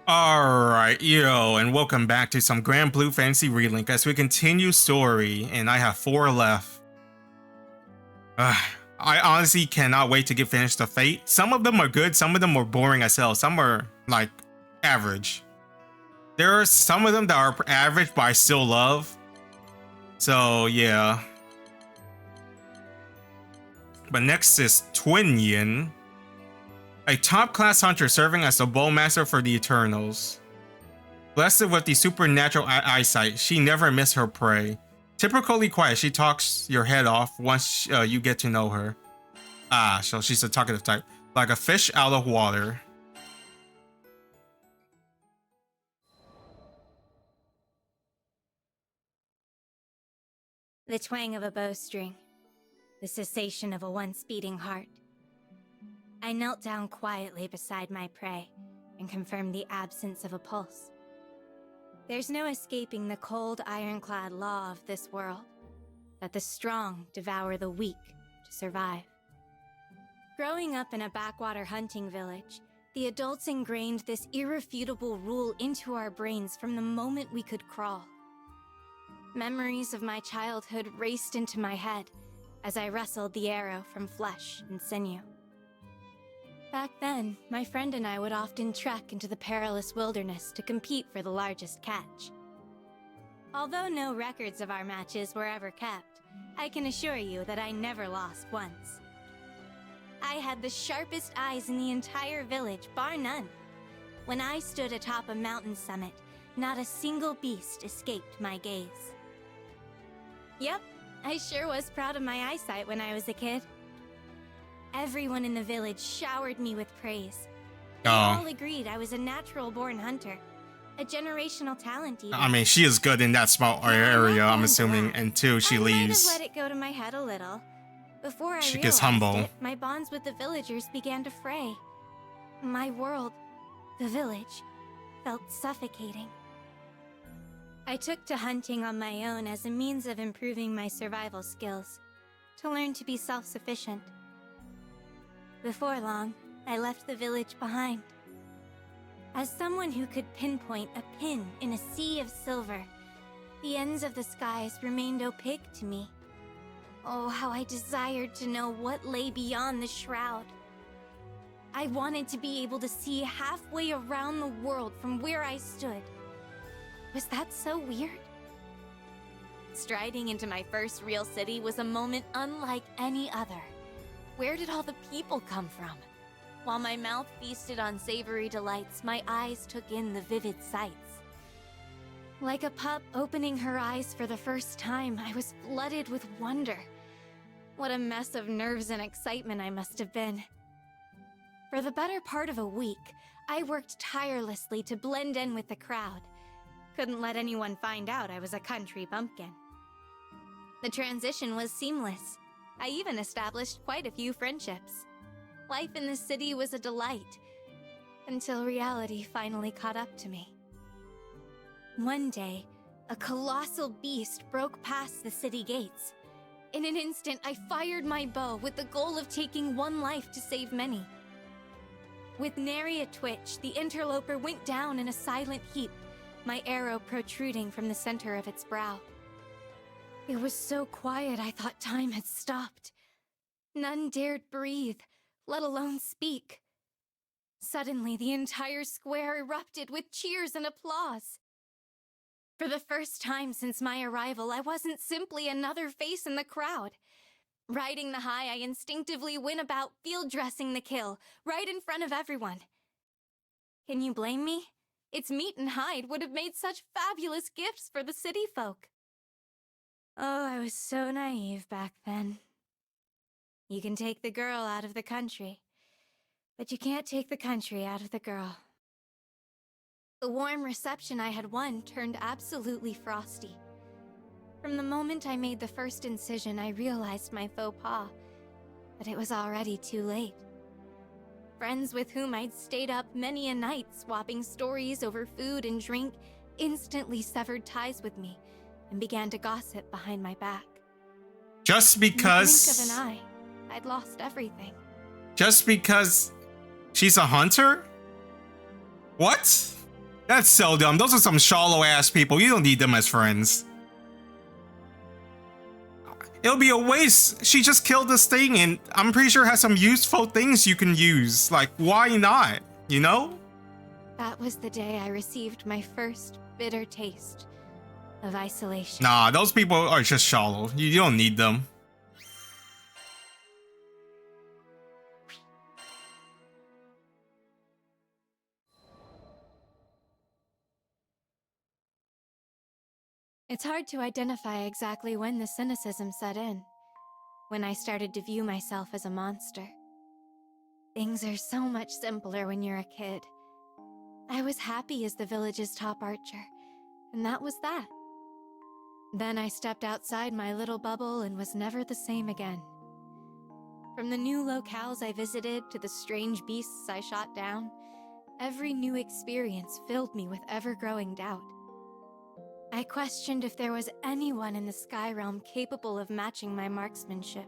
Alright, yo, and welcome back to some Granblue Fantasy Relink as we continue story, and I have 4 left. I honestly cannot wait to get finished the Fate. Some of them are good, some of them are boring as hell, some are, like, average. There are some of them that are average, but I still love. So, yeah. But next is Tweyen, a top-class hunter serving as the bowmaster for the Eternals. Blessed with the supernatural eyesight, she never missed her prey. Typically quiet, she talks your head off once you get to know her. So she's a talkative type. Like a fish out of water. The twang of a bowstring. The cessation of a once beating heart. I knelt down quietly beside my prey and confirmed the absence of a pulse. There's no escaping the cold, ironclad law of this world, that the strong devour the weak to survive. Growing up in a backwater hunting village, the adults ingrained this irrefutable rule into our brains from the moment we could crawl. Memories of my childhood raced into my head as I wrestled the arrow from flesh and sinew. Back then, my friend and I would often trek into the perilous wilderness to compete for the largest catch. Although no records of our matches were ever kept, I can assure you that I never lost once. I had the sharpest eyes in the entire village, bar none. When I stood atop a mountain summit, not a single beast escaped my gaze. Yep, I sure was proud of my eyesight when I was a kid. Everyone in the village showered me with praise. They all agreed I was a natural-born hunter, a generational talent even. I mean, she is good in that small area, I'm assuming, until she leaves. I might have let it go to my head a little. Before I She realized gets humble. it, my bonds with the villagers began to fray. My world, the village, felt suffocating. I took to hunting on my own as a means of improving my survival skills, to learn to be self-sufficient. Before long, I left the village behind. As someone who could pinpoint a pin in a sea of silver, the ends of the skies remained opaque to me. Oh, how I desired to know what lay beyond the shroud. I wanted to be able to see halfway around the world from where I stood. Was that so weird? Striding into my first real city was a moment unlike any other. Where did all the people come from? While my mouth feasted on savory delights, my eyes took in the vivid sights. Like a pup opening her eyes for the first time, I was flooded with wonder. What a mess of nerves and excitement I must have been. For the better part of a week, I worked tirelessly to blend in with the crowd. Couldn't let anyone find out I was a country bumpkin. The transition was seamless. I even established quite a few friendships. Life in the city was a delight, until reality finally caught up to me. One day, a colossal beast broke past the city gates. In an instant, I fired my bow with the goal of taking one life to save many. With nary a twitch, the interloper went down in a silent heap, my arrow protruding from the center of its brow. It was so quiet I thought time had stopped. None dared breathe, let alone speak. Suddenly, the entire square erupted with cheers and applause. For the first time since my arrival, I wasn't simply another face in the crowd. Riding the high, I instinctively went about field dressing the kill, right in front of everyone. Can you blame me? Its meat and hide would have made such fabulous gifts for the city folk. Oh, I was so naive back then. You can take the girl out of the country, but you can't take the country out of the girl. The warm reception I had won turned absolutely frosty. From the moment I made the first incision, I realized my faux pas, but it was already too late. Friends with whom I'd stayed up many a night swapping stories over food and drink instantly severed ties with me and began to gossip behind my back. Just because... In the blink of an eye, I'd lost everything. Just because she's a hunter? What? That's so dumb. Those are some shallow ass people. You don't need them as friends. It'll be a waste. She just killed this thing, and I'm pretty sure it has some useful things you can use. Like, why not? You know? That was the day I received my first bitter taste of isolation. Nah, those people are just shallow. You don't need them. It's hard to identify exactly when the cynicism set in, when I started to view myself as a monster. Things are so much simpler when you're a kid. I was happy as the village's top archer, and that was that. Then I stepped outside my little bubble and was never the same again. From the new locales I visited to the strange beasts I shot down, every new experience filled me with ever-growing doubt. I questioned if there was anyone in the Sky Realm capable of matching my marksmanship.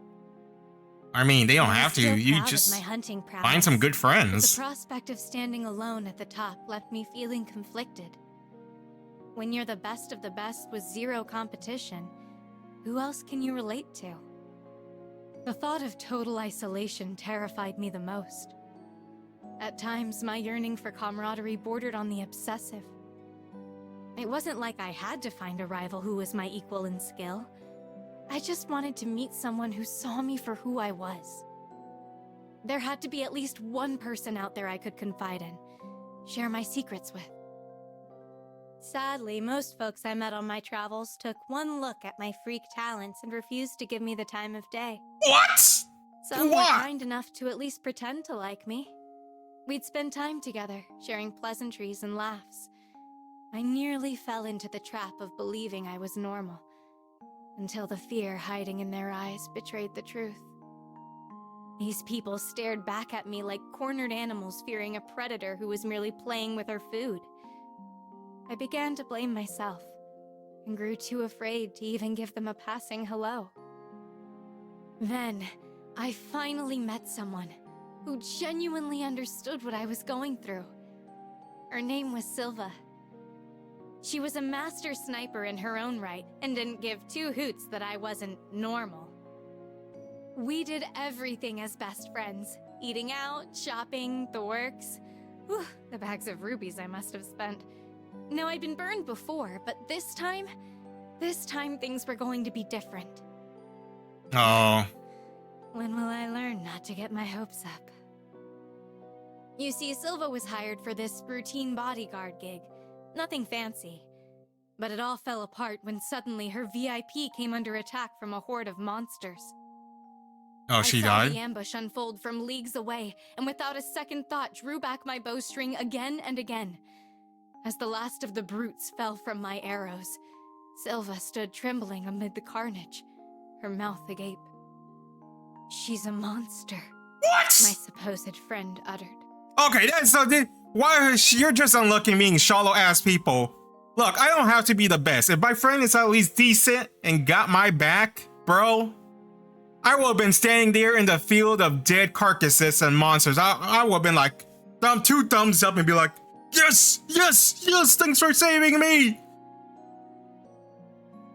I mean, they don't have to. I was still You proud of just my hunting find prowess, some good but friends. the prospect of standing alone at the top left me feeling conflicted. When you're the best of the best with zero competition, who else can you relate to? The thought of total isolation terrified me the most. At times, my yearning for camaraderie bordered on the obsessive. It wasn't like I had to find a rival who was my equal in skill. I just wanted to meet someone who saw me for who I was. There had to be at least one person out there I could confide in, share my secrets with. Sadly, most folks I met on my travels took one look at my freak talents and refused to give me the time of day. What? Some were What? kind enough to at least pretend to like me. We'd spend time together, sharing pleasantries and laughs. I nearly fell into the trap of believing I was normal, until the fear hiding in their eyes betrayed the truth. These people stared back at me like cornered animals fearing a predator who was merely playing with her food. I began to blame myself, and grew too afraid to even give them a passing hello. Then, I finally met someone who genuinely understood what I was going through. Her name was Silva. She was a master sniper in her own right, and didn't give two hoots that I wasn't normal. We did everything as best friends. Eating out, shopping, the works. Whew, the bags of rubies I must have spent. Now, I'd been burned before, but this time things were going to be different. Oh. When will I learn not to get my hopes up? You see, Silva was hired for this routine bodyguard gig. Nothing fancy. But it all fell apart when suddenly her VIP came under attack from a horde of monsters. Oh, she I saw died? the ambush unfold from leagues away, and without a second thought drew back my bowstring again and again. As the last of the brutes fell from my arrows, Silva stood trembling amid the carnage, her mouth agape. "She's a monster," What? my supposed friend uttered. Okay, that's so. Why you're just unlucky being shallow ass people. Look, I don't have to be the best. If my friend is at least decent and got my back, bro, I would have been standing there in the field of dead carcasses and monsters. I would have been like, two thumbs up and be like, yes, yes, yes, thanks for saving me.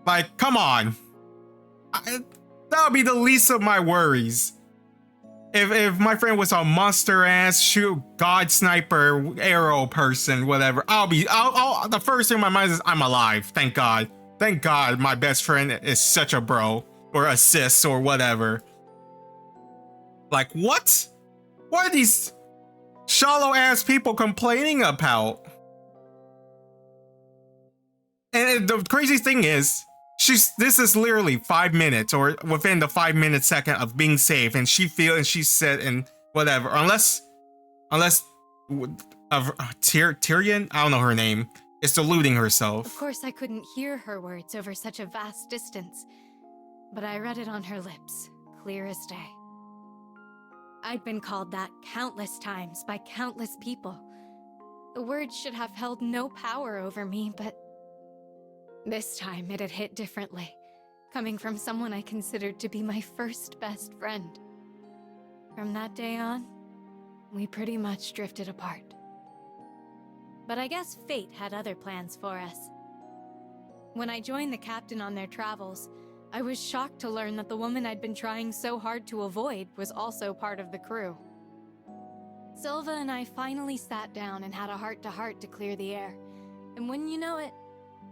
Like, come on. That would be the least of my worries. If my friend was a monster ass shoot god sniper arrow person, whatever, I'll the first thing in my mind is I'm alive. Thank God. Thank God my best friend is such a bro or a sis or whatever. Like, what? What are these shallow ass people complaining about? And the crazy thing is, this is literally 5 minutes or within the 5 minute second of being safe, and she said and whatever, unless Tyrion, I don't know her name, is deluding herself. Of course, I couldn't hear her words over such a vast distance, but I read it on her lips, clear as day. I'd been called that countless times by countless people. The words should have held no power over me, but this time it had hit differently, coming from someone I considered to be my first best friend. From that day on, we pretty much drifted apart. But I guess fate had other plans for us. When I joined the captain on their travels, I was shocked to learn that the woman I'd been trying so hard to avoid was also part of the crew. Silva and I finally sat down and had a heart-to-heart to clear the air. And wouldn't you know it,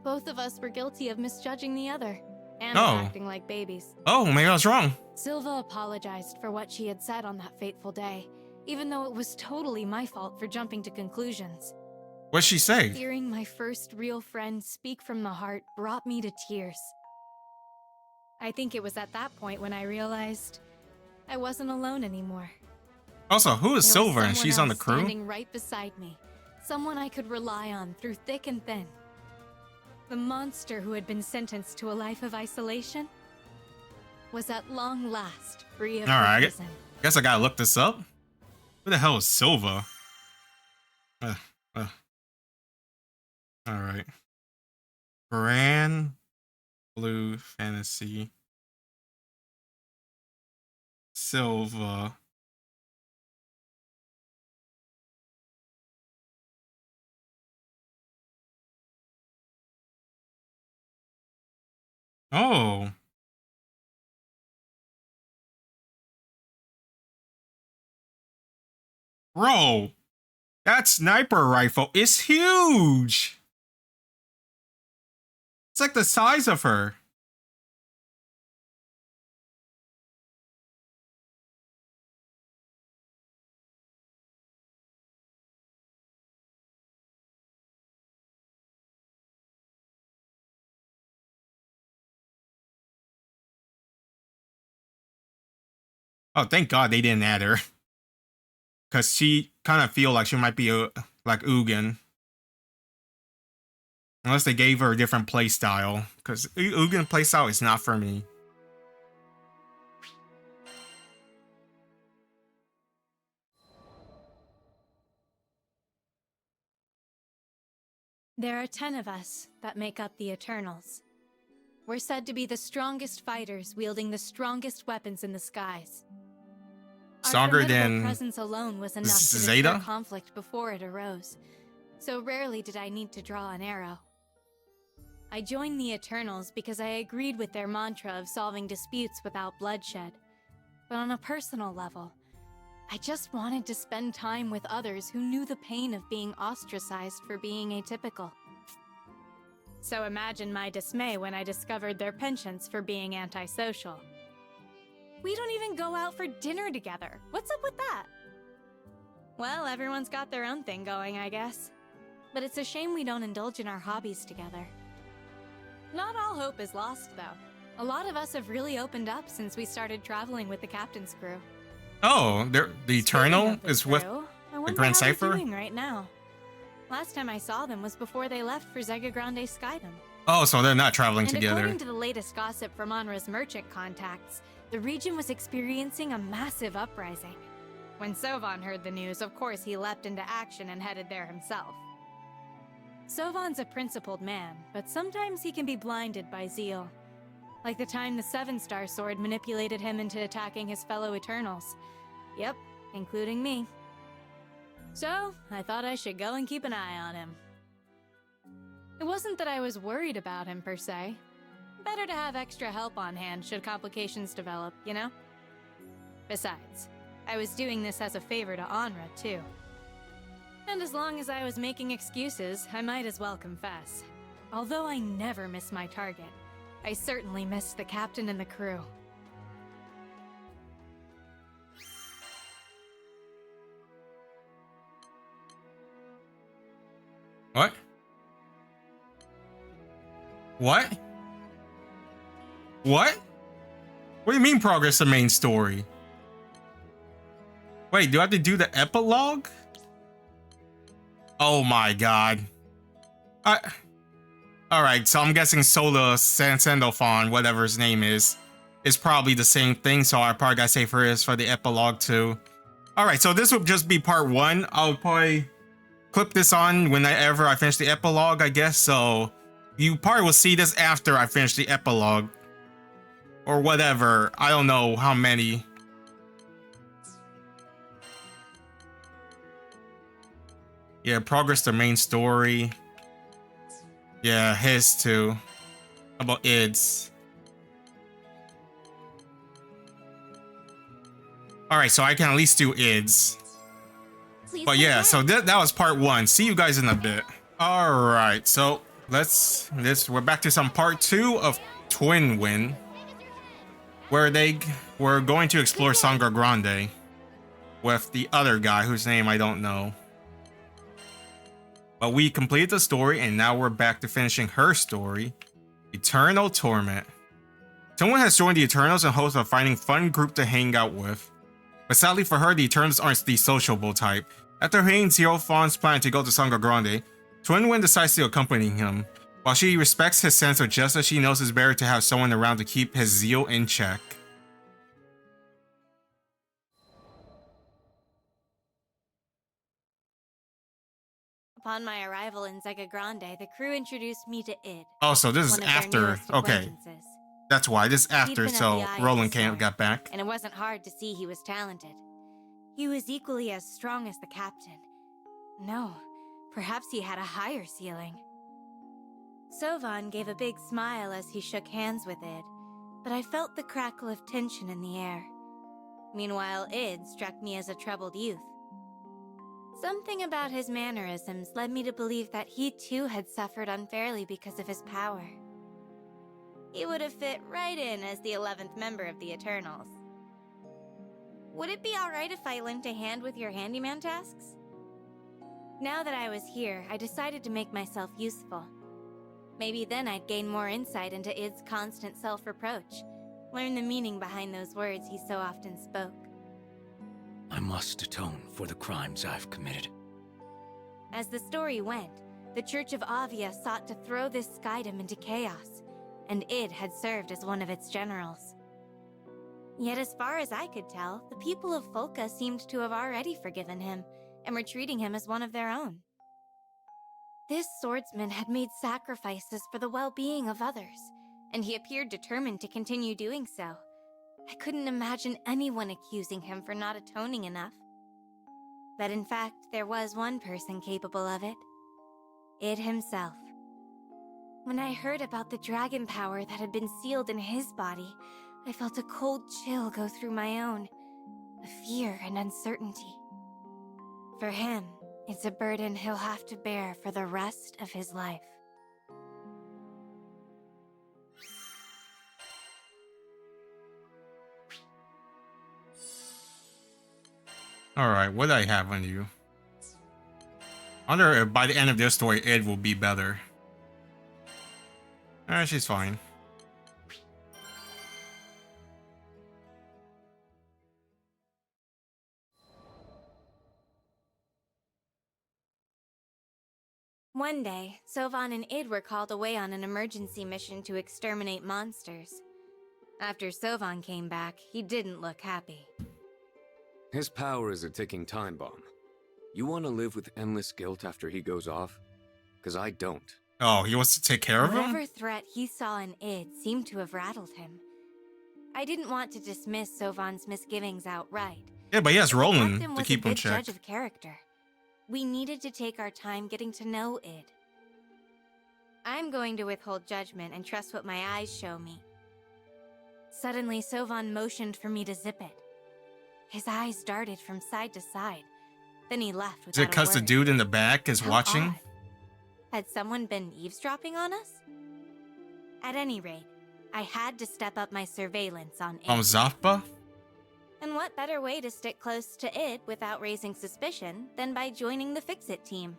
both of us were guilty of misjudging the other and acting like babies. Oh, maybe I was wrong. Silva apologized for what she had said on that fateful day, even though it was totally my fault for jumping to conclusions. What'd she say? Hearing my first real friend speak from the heart brought me to tears. I think it was at that point when I realized I wasn't alone anymore. Also, who is Silver and she's on the crew? Standing right beside me, someone I could rely on through thick and thin. The monster who had been sentenced to a life of isolation was at long last free of prison. Guess I gotta look this up. Who the hell is Silva? Alright. Granblue Fantasy. Silva. Oh. Bro, that sniper rifle is huge. It's like the size of her. Oh, thank God they didn't add her. Because she kind of feel like she might be like Ugin. Unless they gave her a different playstyle. Because Ugin playstyle is not for me. There are 10 of us that make up the Eternals. We're said to be the strongest fighters wielding the strongest weapons in the skies. Stronger Our than presence alone was enough to Zeta? deter conflict before it arose. So rarely did I need to draw an arrow. I joined the Eternals because I agreed with their mantra of solving disputes without bloodshed. But on a personal level, I just wanted to spend time with others who knew the pain of being ostracized for being atypical. So imagine my dismay when I discovered their penchants for being antisocial. We don't even go out for dinner together. What's up with that? Well, everyone's got their own thing going, I guess. But it's a shame we don't indulge in our hobbies together. Not all hope is lost, though. A lot of us have really opened up since we started traveling with the captain's crew. Oh, the Eternal is with the Grand Cipher? Doing right now. Last time I saw them was before they left for Zega Grande Skydom. Oh, so they're not traveling together. According to the latest gossip from Onra's merchant contacts, the region was experiencing a massive uprising. When Sovan heard the news, of course he leapt into action and headed there himself. Sovan's a principled man, but sometimes he can be blinded by zeal. Like the time the Seven-Star Sword manipulated him into attacking his fellow Eternals. Yep, including me. So, I thought I should go and keep an eye on him. It wasn't that I was worried about him, per se. Better to have extra help on hand should complications develop, you know? Besides, I was doing this as a favor to Onra, too. And as long as I was making excuses, I might as well confess. Although I never miss my target, I certainly missed the captain and the crew. What? What? What? What do you mean progress the main story? Wait, do I have to do the epilogue? Oh my god. Alright, so I'm guessing Sola Sandalphon, whatever his name is probably the same thing, so I probably gotta say for the epilogue too. Alright, so this would just be part 1. I'll probably clip this on whenever I finish the epilogue, I guess, so you probably will see this after I finish the epilogue. Or whatever, I don't know how many. Yeah, progress the main story. Yeah, his too. How about id's? Alright, so I can at least do id's. Please But come yeah, back. so that was part 1. See you guys in a bit. Alright, so we're back to some part 2 of Tweyen, where we're going to explore Sangre Grande with the other guy whose name I don't know. But we completed the story and now we're back to finishing her story, Eternal Torment. Someone has joined the Eternals in hopes of finding a fun group to hang out with. But sadly for her, the Eternals aren't the sociable type. After hearing Zero Fawn's plan to go to Sangre Grande, Tweyen decides to accompany him. While she respects his sense of justice, she knows it's better to have someone around to keep his zeal in check. Upon my arrival in Sangre Grande, the crew introduced me to Id. Oh, so this is one of their after. newest Okay. acquaintances. That's why. This is He'd after, been at so the eye of Roland the storm, got back. And it wasn't hard to see he was talented. He was equally as strong as the captain. No, perhaps he had a higher ceiling. Sovan gave a big smile as he shook hands with Id, but I felt the crackle of tension in the air. Meanwhile, Id struck me as a troubled youth. Something about his mannerisms led me to believe that he too had suffered unfairly because of his power. He would have fit right in as the 11th member of the Eternals. Would it be alright if I lent a hand with your handyman tasks? Now that I was here, I decided to make myself useful. Maybe then I'd gain more insight into Id's constant self-reproach, learn the meaning behind those words he so often spoke. I must atone for the crimes I've committed. As the story went, the Church of Avia sought to throw this skydom into chaos, and Id had served as one of its generals. Yet as far as I could tell, the people of Folka seemed to have already forgiven him, and were treating him as one of their own. This swordsman had made sacrifices for the well-being of others, and he appeared determined to continue doing so. I couldn't imagine anyone accusing him for not atoning enough. But in fact, there was one person capable of it. Id himself. When I heard about the dragon power that had been sealed in his body, I felt a cold chill go through my own, a fear and uncertainty. For him, it's a burden he'll have to bear for the rest of his life. Alright, what do I have on you? I wonder if by the end of this story, Id will be better. She's fine. One day, Sovan and Id were called away on an emergency mission to exterminate monsters. After Sovan came back, he didn't look happy. His power is a ticking time bomb. You want to live with endless guilt after he goes off? 'Cause I don't. Oh, he wants to take care of him? Whatever threat he saw in Id seemed to have rattled him. I didn't want to dismiss Sovan's misgivings outright. Yeah, but he has The Roland captain to was keep a him good checked. judge of character. We needed to take our time getting to know Id. I'm going to withhold judgment and trust what my eyes show me. Suddenly, Sovan motioned for me to zip it. His eyes darted from side to side. Then he left Is without it because a the word. dude in the back is How watching? odd. Had someone been eavesdropping on us? At any rate, I had to step up my surveillance on Id. Zappa? And what better way to stick close to Id without raising suspicion than by joining the Fix-It team?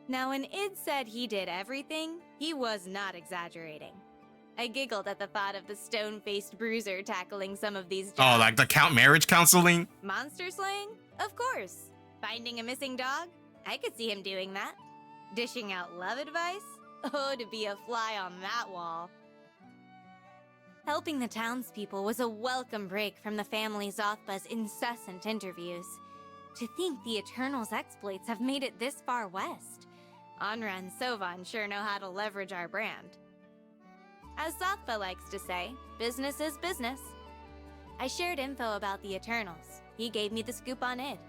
Now, when Id said he did everything, he was not exaggerating. I giggled at the thought of the stone-faced bruiser tackling some of these jobs. Oh, like the marriage counseling? Monster slaying? Of course. Finding a missing dog? I could see him doing that. Dishing out love advice? Oh, to be a fly on that wall. Helping the townspeople was a welcome break from the family Zothba's incessant interviews. To think the Eternals' exploits have made it this far west. Anra and Sovan sure know how to leverage our brand. As Zothba likes to say, business is business. I shared info about the Eternals. He gave me the scoop on Id.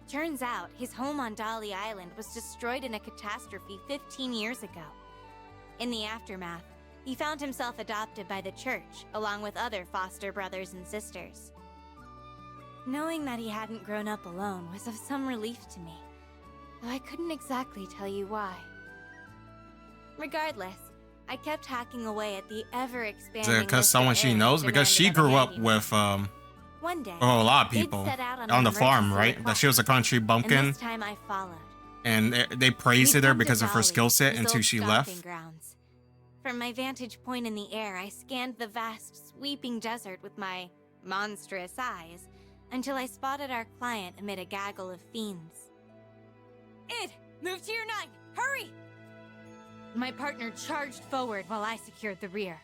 Turns out, his home on Dolly Island was destroyed in a catastrophe 15 years ago. In the aftermath, he found himself adopted by the church, along with other foster brothers and sisters. Knowing that he hadn't grown up alone was of some relief to me, though I couldn't exactly tell you why. Regardless, I kept hacking away at the ever-expanding. Is it because list of someone she errands knows? and Because she ended up grew up abandoning. with One day, a lot of they'd people set out on the an farm, emergency right? That she was a country and bumpkin, this time I followed. and they praised We'd her come to because of her Dolly, skill set his until old she stomping left. grounds. From my vantage point in the air, I scanned the vast, sweeping desert with my monstrous eyes until I spotted our client amid a gaggle of fiends. Id, move to your 9! Hurry! My partner charged forward while I secured the rear.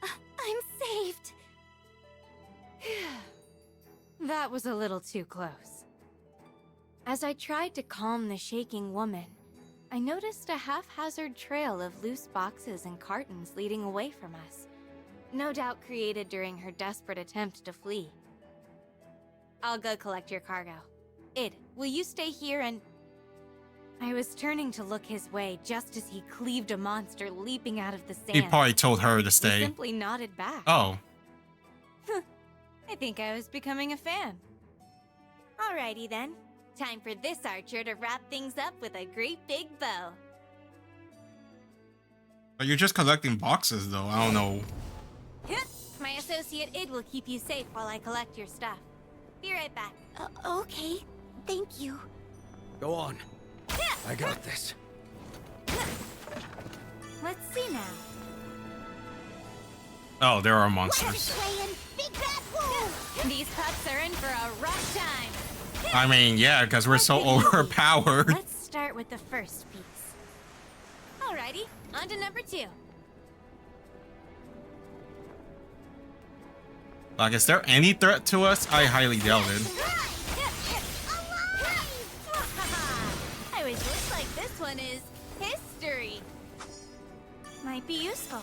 I'm saved! That was a little too close. As I tried to calm the shaking woman, I noticed a haphazard trail of loose boxes and cartons leading away from us, no doubt created during her desperate attempt to flee. I'll go collect your cargo. Id, will you stay here and... I was turning to look his way just as he cleaved a monster leaping out of the sand. He probably told her to He stay. simply nodded back. Oh, I think I was becoming a fan. Alrighty then. Time for this archer to wrap things up with a great big bow. but you're just collecting boxes, though. I don't know. My associate Id will keep you safe while I collect your stuff. Be right back. Okay. Thank you. Go on. I got this. Let's see now. Oh, there are monsters. Big bad wolf! These pups are in for a rough time. I mean, yeah, because we're so overpowered. Let's start with the first piece. Alrighty, on to number 2. Like, is there any threat to us? I highly doubt it. I wish looks like this one is history. Might be useful.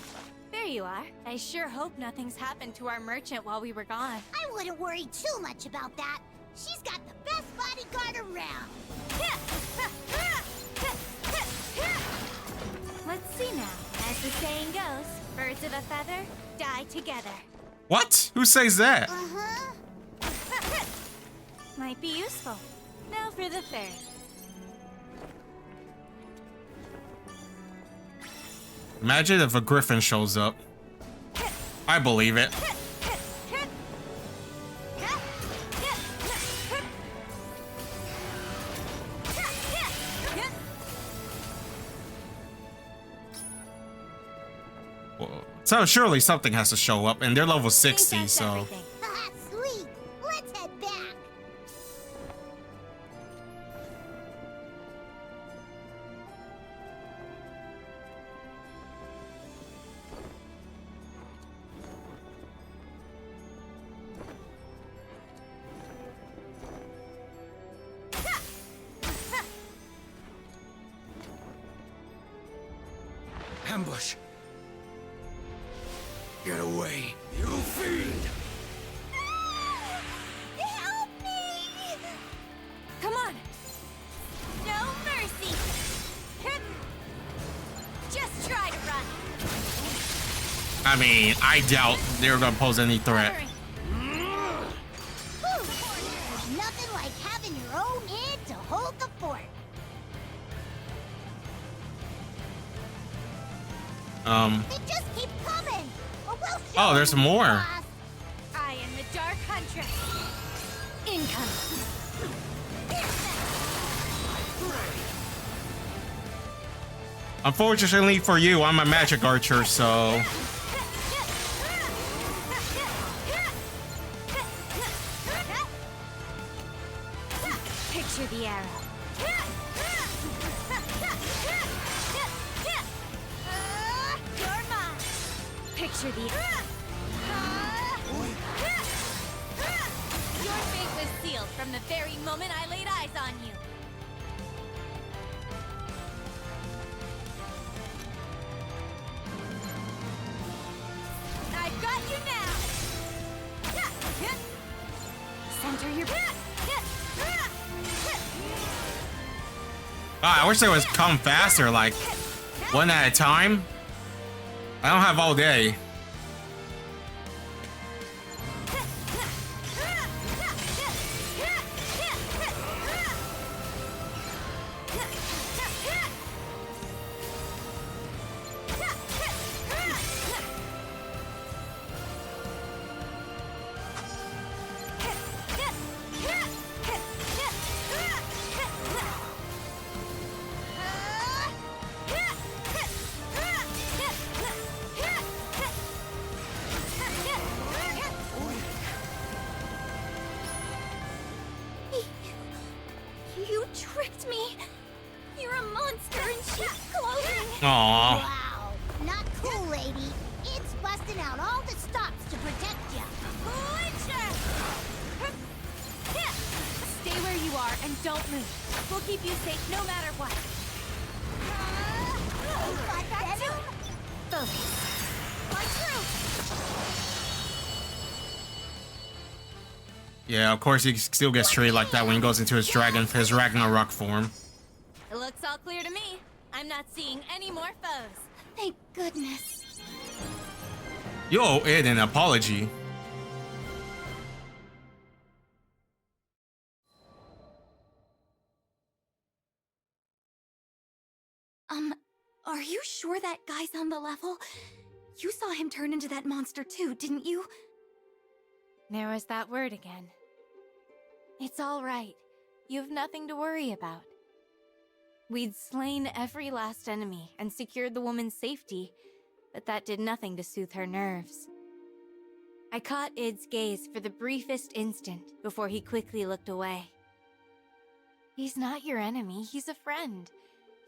There you are. I sure hope nothing's happened to our merchant while we were gone. I wouldn't worry too much about that. She's got the best bodyguard around. Let's see now. As the saying goes, birds of a feather die together. What? Who says that? Uh-huh. Might be useful. Now for the third. Imagine if a griffin shows up. I believe it. So surely something has to show up, and they're level 60, Think that's so... everything. Ah, sweet. Let's head back. Ambush. Get away, you fiend! Help me! Come on! No mercy! Just try to run! I mean, I doubt they're gonna pose any threat. Firing. There's nothing like having your own hand to hold the fort. They just keep coming. Or we'll show Oh, there's them, more. boss. I am the Dark Huntress. Incoming. Unfortunately for you, I'm a magic archer, so... Picture the arrow. You're mine. Picture the Your fate was sealed from the very moment I laid eyes on you. I've got you now. Center your Ah, I wish they would come faster, like one at a time. I don't have all day. You tricked me! You're a monster in sheep's clothing! Aww. Wow, not cool, lady. It's busting out all the stops to protect you. Stay where you are and don't move. We'll keep you safe no matter what. Focus. My Yeah, of course he still gets treated like that when he goes into his Ragnarok form. It looks all clear to me. I'm not seeing any more foes. Thank goodness. You owe Ed an apology. Are you sure that guy's on the level? You saw him turn into that monster too, didn't you? There was that word again. It's all right. You have nothing to worry about. We'd slain every last enemy and secured the woman's safety, but that did nothing to soothe her nerves. I caught Id's gaze for the briefest instant before he quickly looked away. He's not your enemy, he's a friend.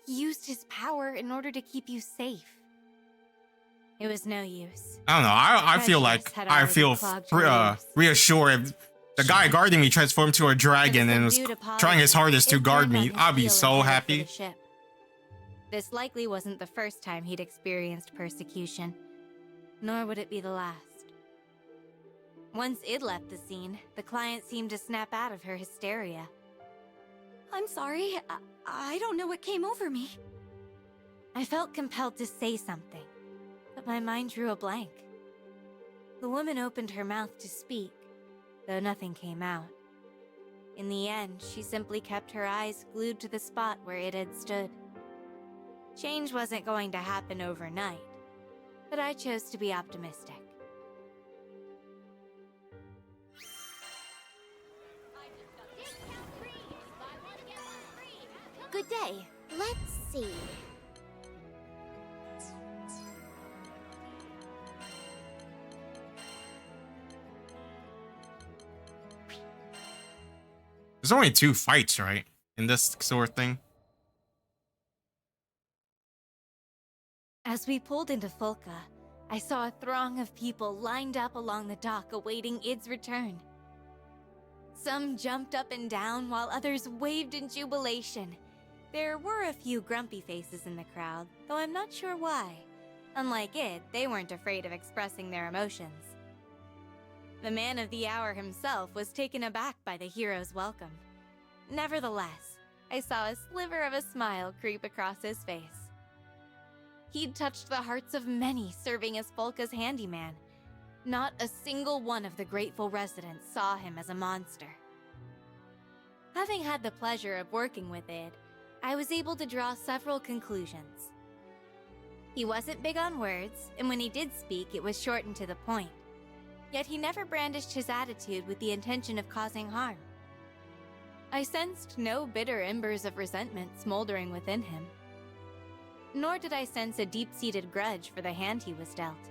He used his power in order to keep you safe. It was no use. I don't know. I feel reassured if the guy guarding me transformed to a dragon and was trying his hardest to guard me. I'd be so happy. This likely wasn't the first time he'd experienced persecution, nor would it be the last. Once Id left the scene, the client seemed to snap out of her hysteria. I'm sorry, I don't know what came over me. I felt compelled to say something, but my mind drew a blank. The woman opened her mouth to speak, though nothing came out. In the end, she simply kept her eyes glued to the spot where it had stood. Change wasn't going to happen overnight, but I chose to be optimistic. Good day. Let's see. There's only 2 fights, right? In this sort of thing. As we pulled into Fulka, I saw a throng of people lined up along the dock awaiting Id's return. Some jumped up and down while others waved in jubilation. There were a few grumpy faces in the crowd, though I'm not sure why. Unlike Id, they weren't afraid of expressing their emotions. The man of the hour himself was taken aback by the hero's welcome. Nevertheless, I saw a sliver of a smile creep across his face. He'd touched the hearts of many serving as Fulka's handyman. Not a single one of the grateful residents saw him as a monster. Having had the pleasure of working with Id, I was able to draw several conclusions. He wasn't big on words, and when he did speak, it was short and to the point. Yet he never brandished his attitude with the intention of causing harm. I sensed no bitter embers of resentment smoldering within him. Nor did I sense a deep-seated grudge for the hand he was dealt.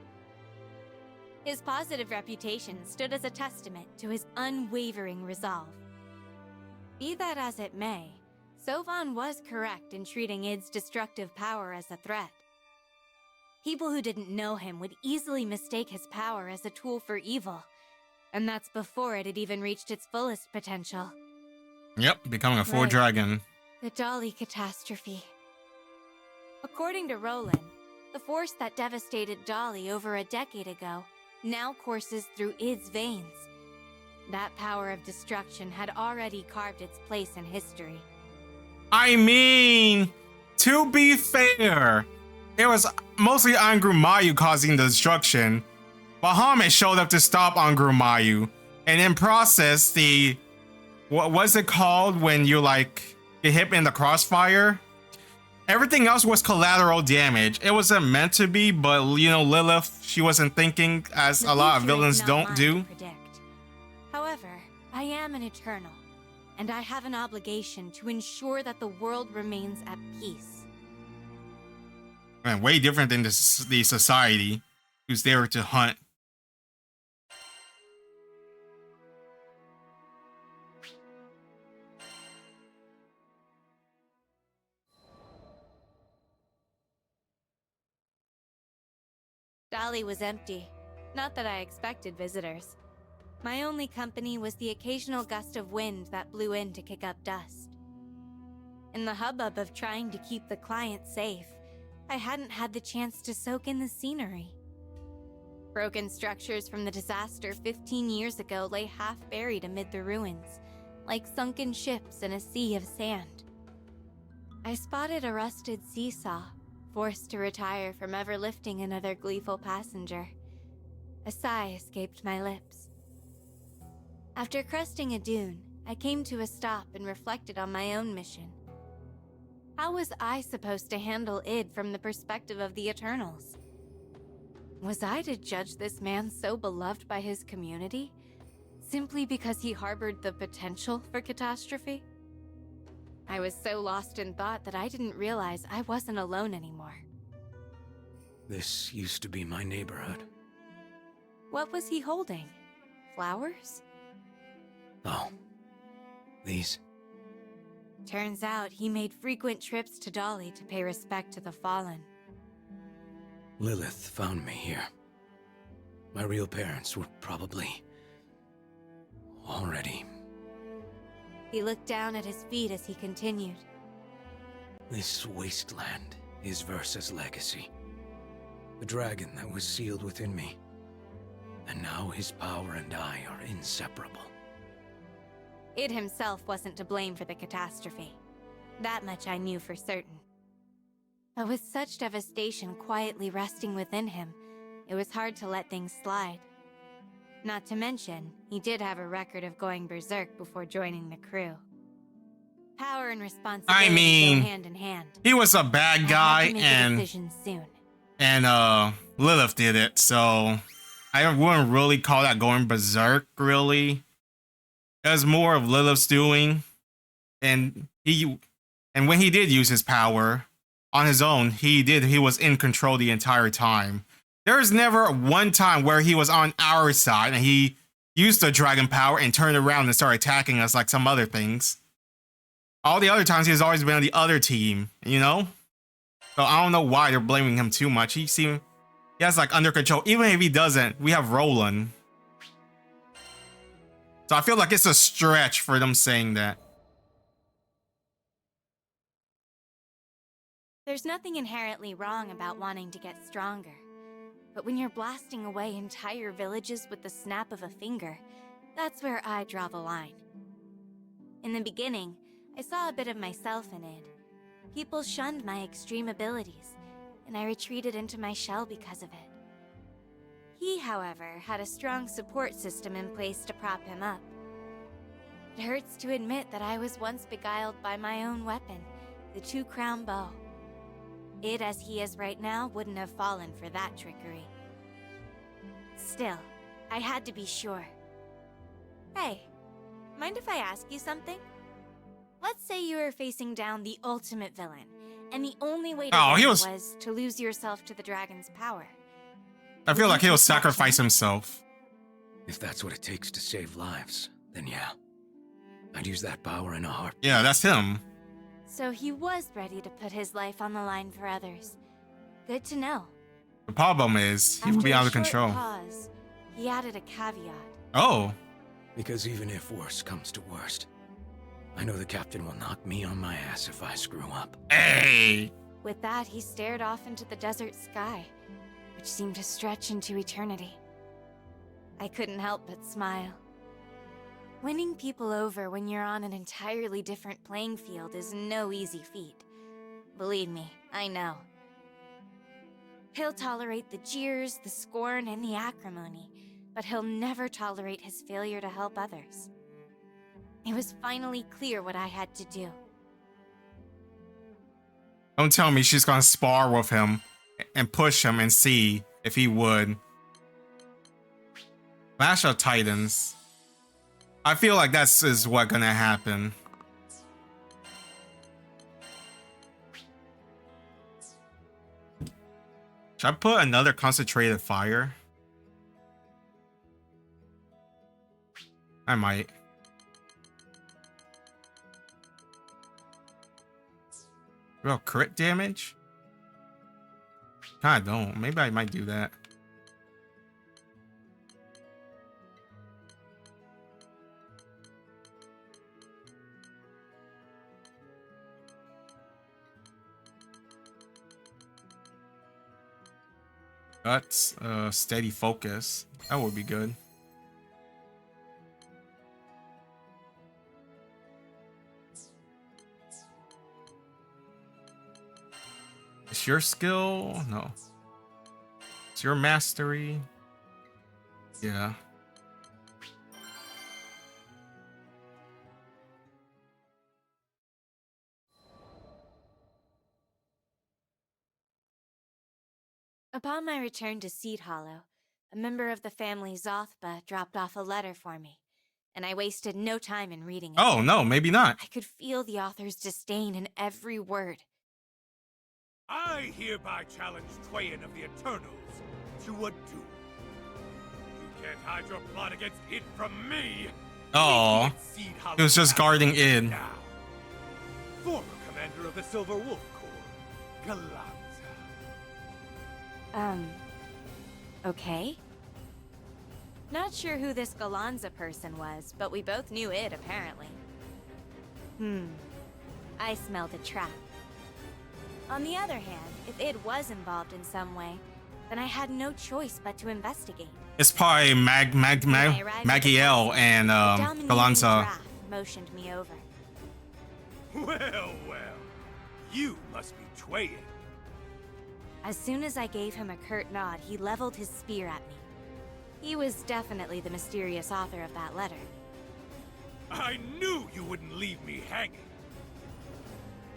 His positive reputation stood as a testament to his unwavering resolve. Be that as it may, Sovan was correct in treating Id's destructive power as a threat. People who didn't know him would easily mistake his power as a tool for evil, and that's before it had even reached its fullest potential. Yep, becoming a full dragon. The Dolly catastrophe. According to Roland, the force that devastated Dolly over a decade ago now courses through Id's veins. That power of destruction had already carved its place in history. I mean, to be fair, it was mostly Angrumayu causing the destruction. Bahamut showed up to stop Angrumayu, and in process, what was it called when you like get hit in the crossfire? Everything else was collateral damage. It wasn't meant to be, but you know, Lilith, she wasn't thinking, as a lot of villains don't do. However, I am an Eternal, and I have an obligation to ensure that the world remains at peace. Man, way different than the society who's there to hunt. Dali was empty. Not that I expected visitors. My only company was the occasional gust of wind that blew in to kick up dust. In the hubbub of trying to keep the client safe, I hadn't had the chance to soak in the scenery. Broken structures from the disaster 15 years ago lay half buried amid the ruins, like sunken ships in a sea of sand. I spotted a rusted seesaw, forced to retire from ever lifting another gleeful passenger. A sigh escaped my lips. After cresting a dune, I came to a stop and reflected on my own mission. How was I supposed to handle id from the perspective of the Eternals? Was I to judge this man so beloved by his community, simply because he harbored the potential for catastrophe? I was so lost in thought that I didn't realize I wasn't alone anymore. This used to be my neighborhood. What was he holding? Flowers? Oh. These. Turns out he made frequent trips to Dali to pay respect to the fallen. Lilith found me here. My real parents were probably already. He looked down at his feet as he continued. This wasteland is Versa's legacy. The dragon that was sealed within me. And now his power and I are inseparable. Id himself wasn't to blame for the catastrophe. That much I knew for certain. But with such devastation quietly resting within him, it was hard to let things slide. Not to mention, he did have a record of going berserk before joining the crew. Power and responsibility go hand in hand. He was a bad guy, I had to make a decision soon. and Lilith did it, so I wouldn't really call that going berserk, really. It was more of Lilith's doing, and when he did use his power on his own, he was in control the entire time. There's never one time where he was on our side and he used the dragon power and turned around and started attacking us like some other things. All the other times he's always been on the other team, you know? So I don't know why they're blaming him too much. He has like under control. Even if he doesn't, we have Roland. So I feel like it's a stretch for them saying that. There's nothing inherently wrong about wanting to get stronger. But when you're blasting away entire villages with the snap of a finger, that's where I draw the line. In the beginning, I saw a bit of myself in it. People shunned my extreme abilities, and I retreated into my shell because of it. He, however, had a strong support system in place to prop him up. It hurts to admit that I was once beguiled by my own weapon, the two-crown bow. Id, as he is right now, wouldn't have fallen for that trickery. Still, I had to be sure. Hey, mind if I ask you something? Let's say you were facing down the ultimate villain, and the only way to win was to lose yourself to the dragon's power. I feel like he'll sacrifice himself. If that's what it takes to save lives, then yeah. I'd use that power in a heartbeat. Yeah, that's him. So he was ready to put his life on the line for others. Good to know. The problem is, he will be out of control. Pause, he added a caveat. Oh. Because even if worst comes to worst, I know the captain will knock me on my ass if I screw up. Hey! With that, he stared off into the desert sky, which seemed to stretch into eternity. I couldn't help but smile. Winning people over when you're on an entirely different playing field is no easy feat. Believe me, I know. He'll tolerate the jeers, the scorn, and the acrimony, but he'll never tolerate his failure to help others. It was finally clear what I had to do. Don't tell me she's gonna spar with him and push him and see if he would. Clash of Titans. I feel like that's is what gonna happen. Should I put another concentrated fire? I might. Real crit damage? I don't. Maybe I might do that. Guts, steady focus. That would be good. It's your skill? No. It's your mastery? Yeah. Upon my return to Seed Hollow, a member of the family Zothba dropped off a letter for me, and I wasted no time in reading it. Oh, no, maybe not. I could feel the author's disdain in every word. I hereby challenge Tweyen of the Eternals to a duel. You can't hide your plot against Id from me. Oh, it was just guarding Id. Now. Former commander of the Silver Wolf Corps, Galanza. Okay? Not sure who this Galanza person was, but we both knew it, apparently. I smelled a trap. On the other hand, if it was involved in some way, then I had no choice but to investigate. It's probably Magiel and Galanza. Motioned me over. Well, you must be Tweyen. As soon as I gave him a curt nod, he leveled his spear at me. He was definitely the mysterious author of that letter. I knew you wouldn't leave me hanging.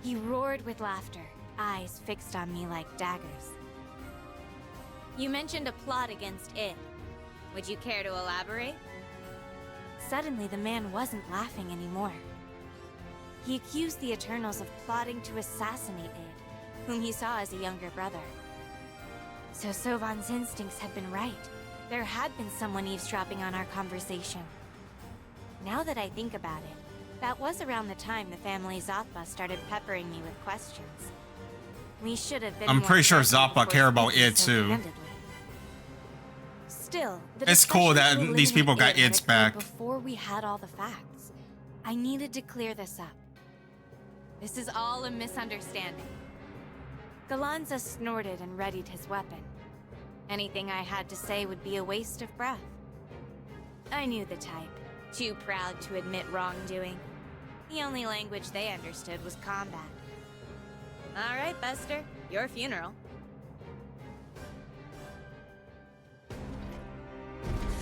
He roared with laughter, eyes fixed on me like daggers. You mentioned a plot against Id. Would you care to elaborate? Suddenly, the man wasn't laughing anymore. He accused the Eternals of plotting to assassinate Id, whom he saw as a younger brother. So Sovan's instincts had been right. There had been someone eavesdropping on our conversation. Now that I think about it, that was around the time the family Zothba started peppering me with questions. We should have been. I'm pretty sure Zothba care about Id too. Still, it's cool that these people got Id's back. Before we had all the facts, I needed to clear this up. This is all a misunderstanding. Galanza snorted and readied his weapon. Anything I had to say would be a waste of breath. I knew the type, too proud to admit wrongdoing. The only language they understood was combat. All right, Buster, your funeral.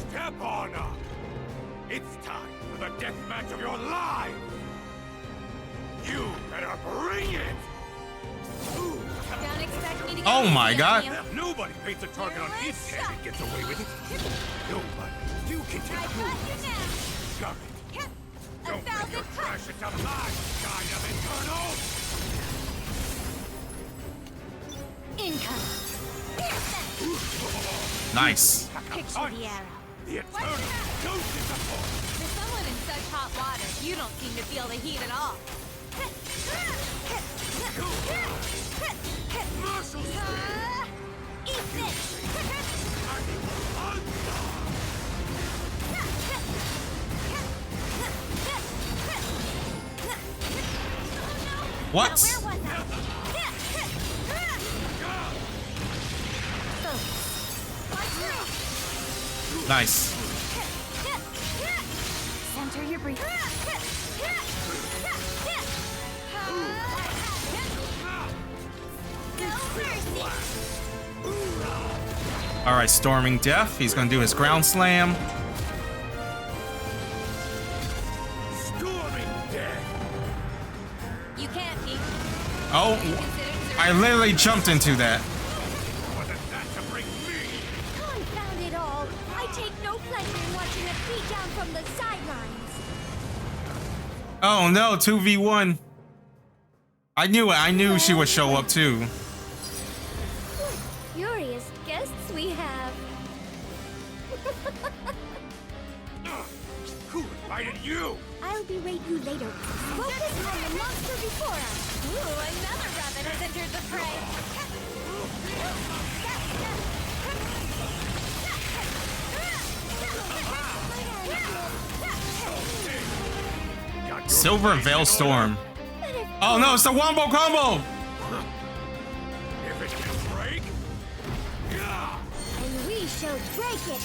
Step on up! It's time for the death match of your lives! You better bring it! Don't expect me to get Oh my god! Nobody paints a target on his head and gets away with it! Nobody! You can take it! Shove it! Don't bring your trash into my kind of Eternal! Income! Nice. Picture the arrow. The Eternal goes into force! For someone in such hot water, you don't seem to feel the heat at all. Marshal Eat this! What? Now, where was I? Nice. Center your breath. All right, Storming Death. He's gonna do his ground slam. Storming death. You can't be. Oh, I literally jumped into that. Wasn't that to bring me? Confound it all! I take no pleasure in watching a beatdown from the sidelines. Oh no, 2v1. I knew it. I knew she would show up too. Curious guests we have. Who invited you? I'll berate you later. Focus on the monster before us. Ooh, another rabbit has entered the fray. Silver Veil Storm. Oh no, it's the Wombo Combo! If it can break, yeah. And we shall break it.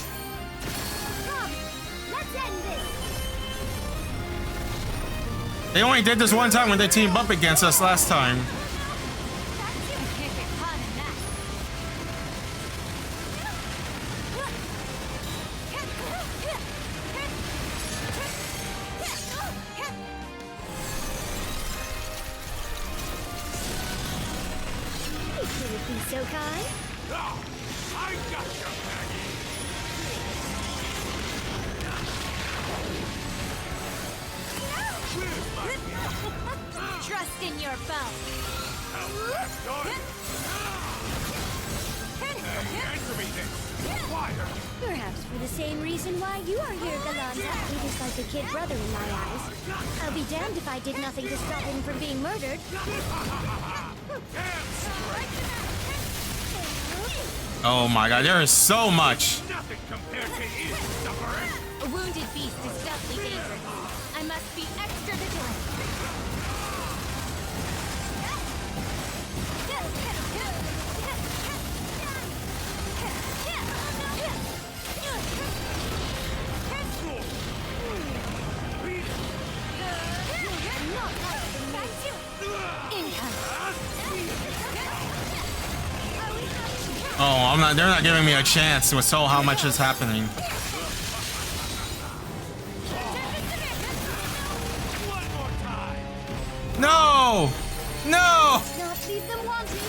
Come, let's end this. They only did this one time when they teamed up against us last time. So kind? Ah, I got you, Maggie. Trust in your bow. How's that done? Hey, answer me this. Fire. Perhaps for the same reason why you are here, Galanda. He is like a kid brother in my eyes. I'll be damned if I did nothing to stop him from being murdered. Damn straight. Oh my god, there is so much. Nothing compared to his suffering. A wounded beast is deathly dangerous. I must be extra vigilant. Oh, I'm not. They're not giving me a chance to show how much is happening. One more time. No! No! Not leave them wanting.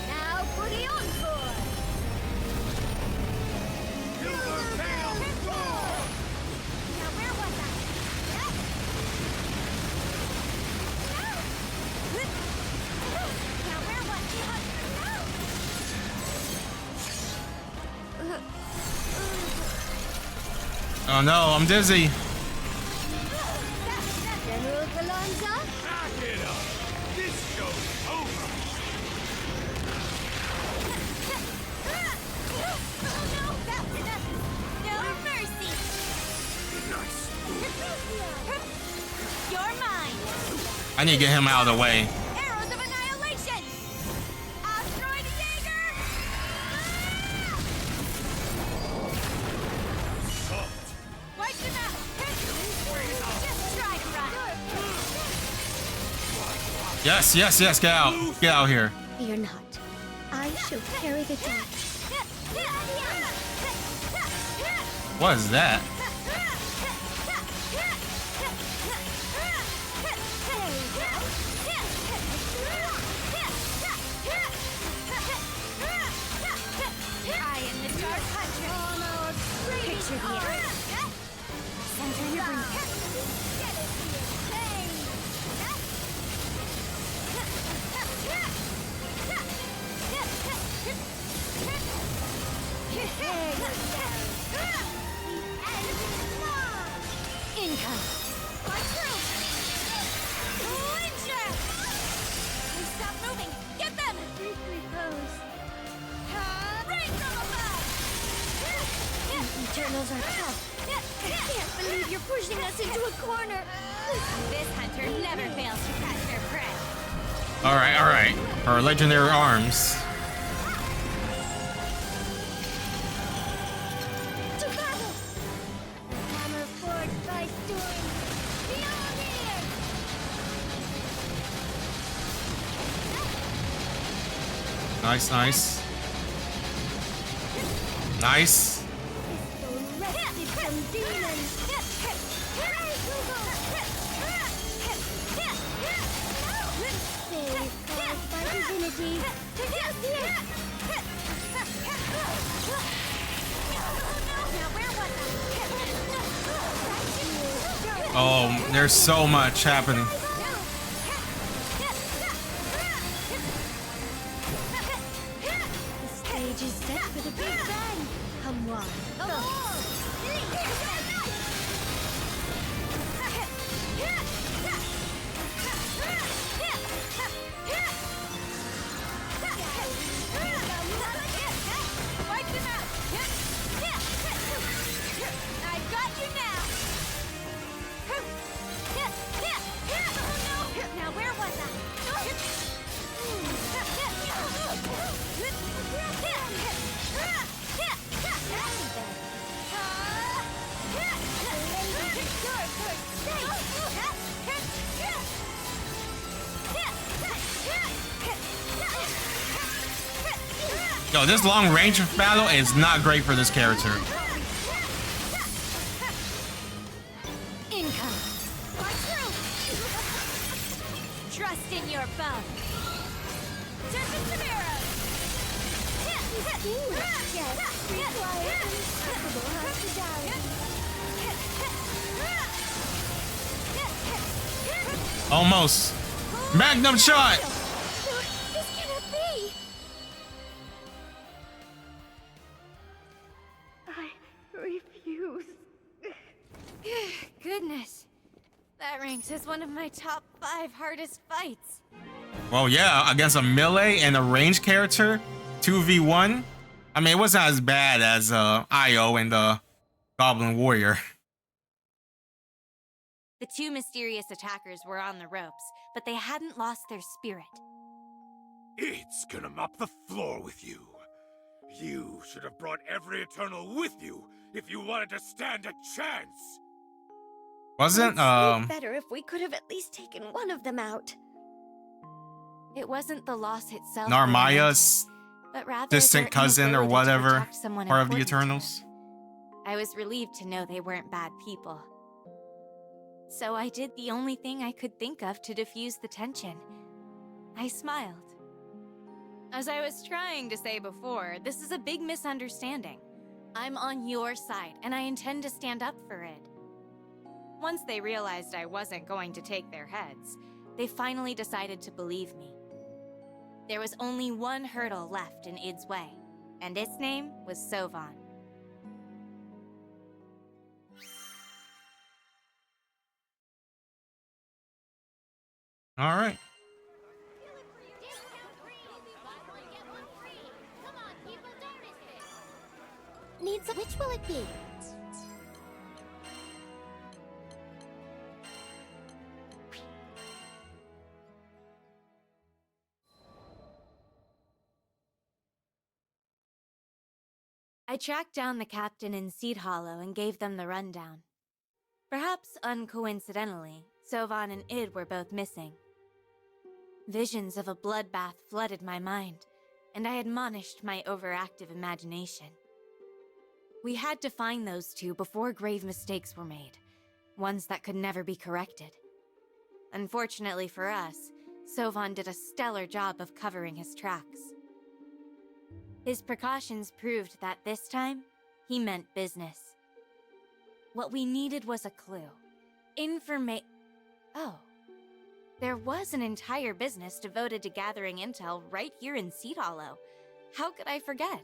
Now put it on for. Silver Veil Storm. Now where was I? Now where was I? Oh no, I'm dizzy. General Galanda? Back it up. This show's over. No mercy. Nice. You're mine. I need to get him out of the way. Arrows of annihilation. Asteroid Jaeger. Wipe them out. Just try to run. Yes, yes, yes, get out. Get out here. Fear not. I shall carry the torch. What is that? I am the Dark Hunter. Picture the area. Center your breath. Income. Stop moving. Get them. Rain from above. Eternals are tough. I can't believe you're pushing us into a corner. This hunter never fails to catch their prey. Alright, alright. Our legendary arms. To battle! The hammer forged by Nice, nice. Nice. Arrested some demons. Safeguarded by divinity. Oh, there's so much happening. The stage is set for the Big Bang. Come on. I got you now. Now where was I? Yo, this long range battle is not great for this character. Income. Trust in your bow. Serpent some arrows. Almost. Magnum shot. This cannot be. I refuse. Goodness. That ranks as one of my top 5 hardest fights. Well, yeah, against a melee and a range character, 2v1. I mean, it wasn't as bad as Io and the Goblin Warrior. The 2 mysterious attackers were on the ropes, but they hadn't lost their spirit. It's gonna mop the floor with you. You should have brought every Eternal with you if you wanted to stand a chance. Wasn't Better if we could have at least taken one of them out. It wasn't the loss itself, Narmaya's but rather distant their cousin or inability to whatever, protect someone part of the important to Eternals? them. I was relieved to know they weren't bad people. So I did the only thing I could think of to diffuse the tension. I smiled. As I was trying to say before, this is a big misunderstanding. I'm on your side, and I intend to stand up for it. Once they realized I wasn't going to take their heads, they finally decided to believe me. There was only one hurdle left in Id's way, and its name was Sovan. All right. Needs which will it be? I tracked down the captain in Seed Hollow and gave them the rundown. Perhaps uncoincidentally, Sovan and Id were both missing. Visions of a bloodbath flooded my mind, and I admonished my overactive imagination. We had to find those two before grave mistakes were made, ones that could never be corrected. Unfortunately for us, Sovan did a stellar job of covering his tracks. His precautions proved that this time, he meant business. What we needed was a clue. Oh. There was an entire business devoted to gathering intel right here in Seed Hollow. How could I forget?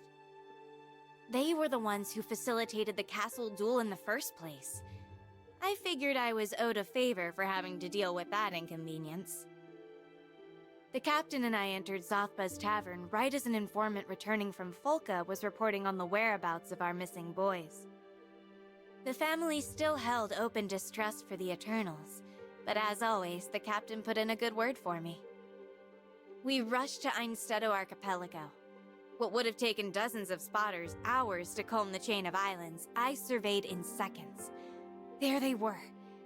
They were the ones who facilitated the castle duel in the first place. I figured I was owed a favor for having to deal with that inconvenience. The captain and I entered Zothba's tavern right as an informant returning from Folka was reporting on the whereabouts of our missing boys. The family still held open distrust for the Eternals, but as always, the captain put in a good word for me. We rushed to Einstedo Archipelago. What would have taken dozens of spotters hours to comb the chain of islands, I surveyed in seconds. There they were,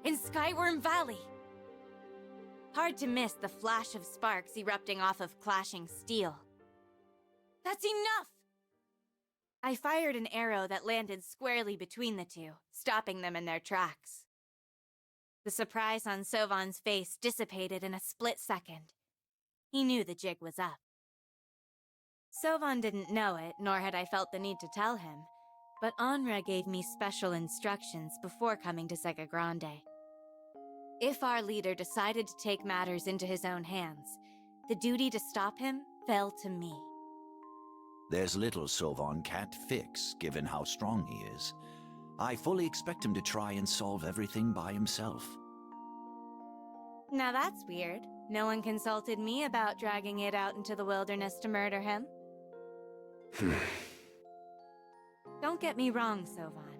in Skyworm Valley. Hard to miss the flash of sparks erupting off of clashing steel. That's enough! I fired an arrow that landed squarely between the two, stopping them in their tracks. The surprise on Sovan's face dissipated in a split second. He knew the jig was up. Sovan didn't know it, nor had I felt the need to tell him, but Anra gave me special instructions before coming to Sega Grande. If our leader decided to take matters into his own hands, the duty to stop him fell to me. There's little Sovan can't fix, given how strong he is. I fully expect him to try and solve everything by himself. Now that's weird. No one consulted me about dragging it out into the wilderness to murder him. Don't get me wrong, Sovan.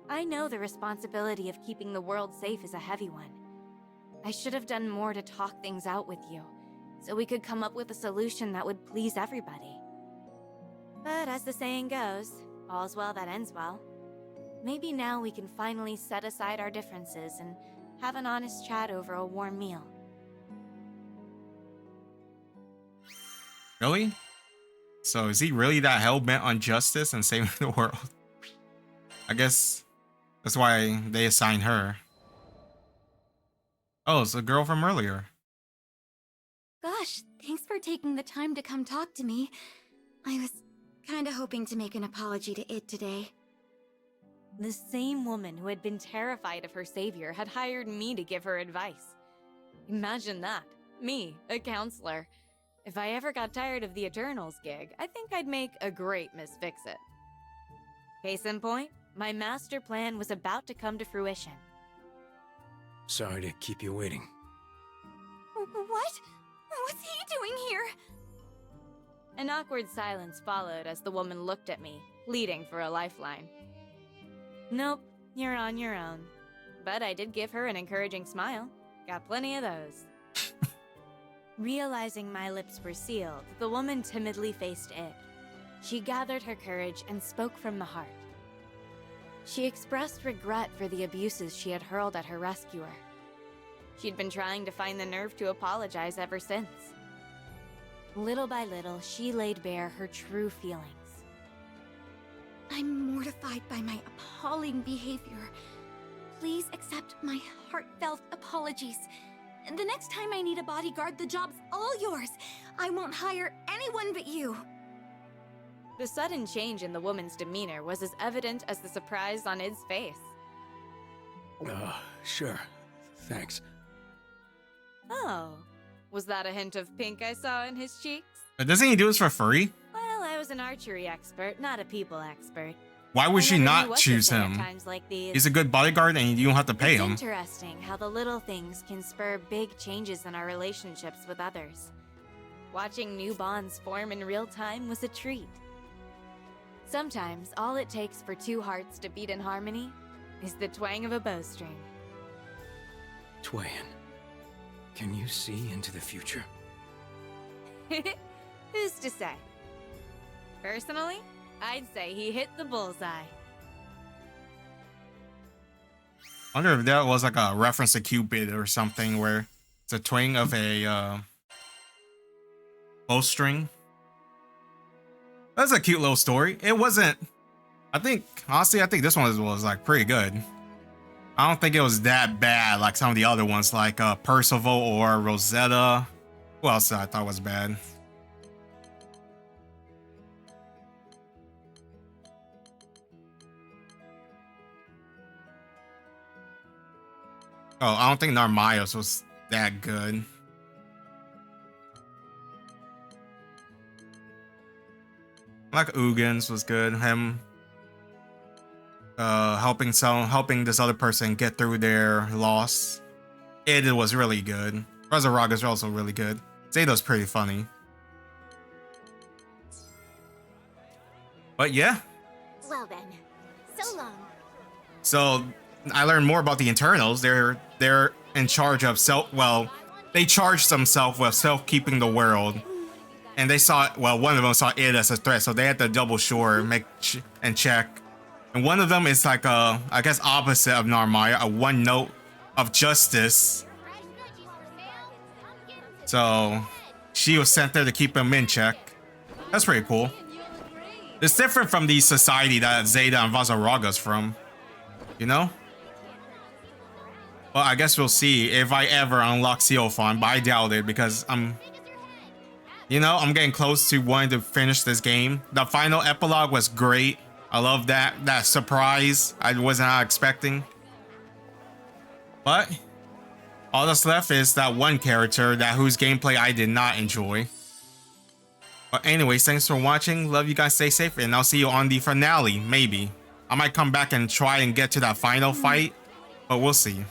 I know the responsibility of keeping the world safe is a heavy one. I should have done more to talk things out with you, so we could come up with a solution that would please everybody. But as the saying goes, all's well that ends well. Maybe now we can finally set aside our differences and have an honest chat over a warm meal. Really? So is he really that hell-bent on justice and saving the world? I guess that's why they assigned her. Oh, it's a girl from earlier. Gosh, thanks for taking the time to come talk to me. I was kinda hoping to make an apology to Id today. The same woman who had been terrified of her savior had hired me to give her advice. Imagine that. Me, a counselor. If I ever got tired of the Eternals gig, I think I'd make a great Miss Fix-It. Case in point, my master plan was about to come to fruition. Sorry to keep you waiting. What? What's he doing here? An awkward silence followed as the woman looked at me, pleading for a lifeline. Nope, you're on your own. But I did give her an encouraging smile. Got plenty of those. Realizing my lips were sealed, the woman timidly faced Id. She gathered her courage and spoke from the heart. She expressed regret for the abuses she had hurled at her rescuer. She'd been trying to find the nerve to apologize ever since. Little by little, she laid bare her true feelings. I'm mortified by my appalling behavior. Please accept my heartfelt apologies. The next time I need a bodyguard, the job's all yours. I won't hire anyone but you. The sudden change in the woman's demeanor was as evident as the surprise on Id's face. Sure. Thanks. Oh, was that a hint of pink I saw in his cheeks? Doesn't he do this for free? Well, I was an archery expert, not a people expert. Why would she I never knew not what to choose say at him? times like these. He's a good bodyguard and you don't have to pay It's him. interesting how the little things can spur big changes in our relationships with others. Watching new bonds form in real time was a treat. Sometimes, all it takes for two hearts to beat in harmony is the twang of a bowstring. Tweyen, can you see into the future? Who's to say? Personally, I'd say he hit the bullseye. I wonder if that was like a reference to Cupid or something where it's a twang of a bowstring. That's a cute little story. It wasn't, honestly, I think this one was like pretty good. I don't think it was that bad like some of the other ones like Percival or Rosetta. Who else I thought was bad? Oh, I don't think Narmayos was that good. Like Ugins was good. Him helping this other person get through their loss. It was really good. Razoraga's also really good. Zato's pretty funny. But yeah. Well then, so long. So I learned more about the Eternals. They're in charge of they charged themselves with self-keeping the world. And they saw, one of them saw it as a threat, so they had to double sure, and check. And one of them is like I guess opposite of Narmaya, a one note of justice. So she was sent there to keep him in check. That's pretty cool. It's different from the society that Zeta and Vazaraga's from, you know? Well, I guess we'll see if I ever unlock Seophon, but I doubt it because I'm getting close to wanting to finish this game. The final epilogue was great. I love that surprise I was not expecting. But all that's left is that one character whose gameplay I did not enjoy. But anyways, thanks for watching. Love you guys, stay safe, and I'll see you on the finale, maybe. I might come back and try and get to that final fight, but we'll see.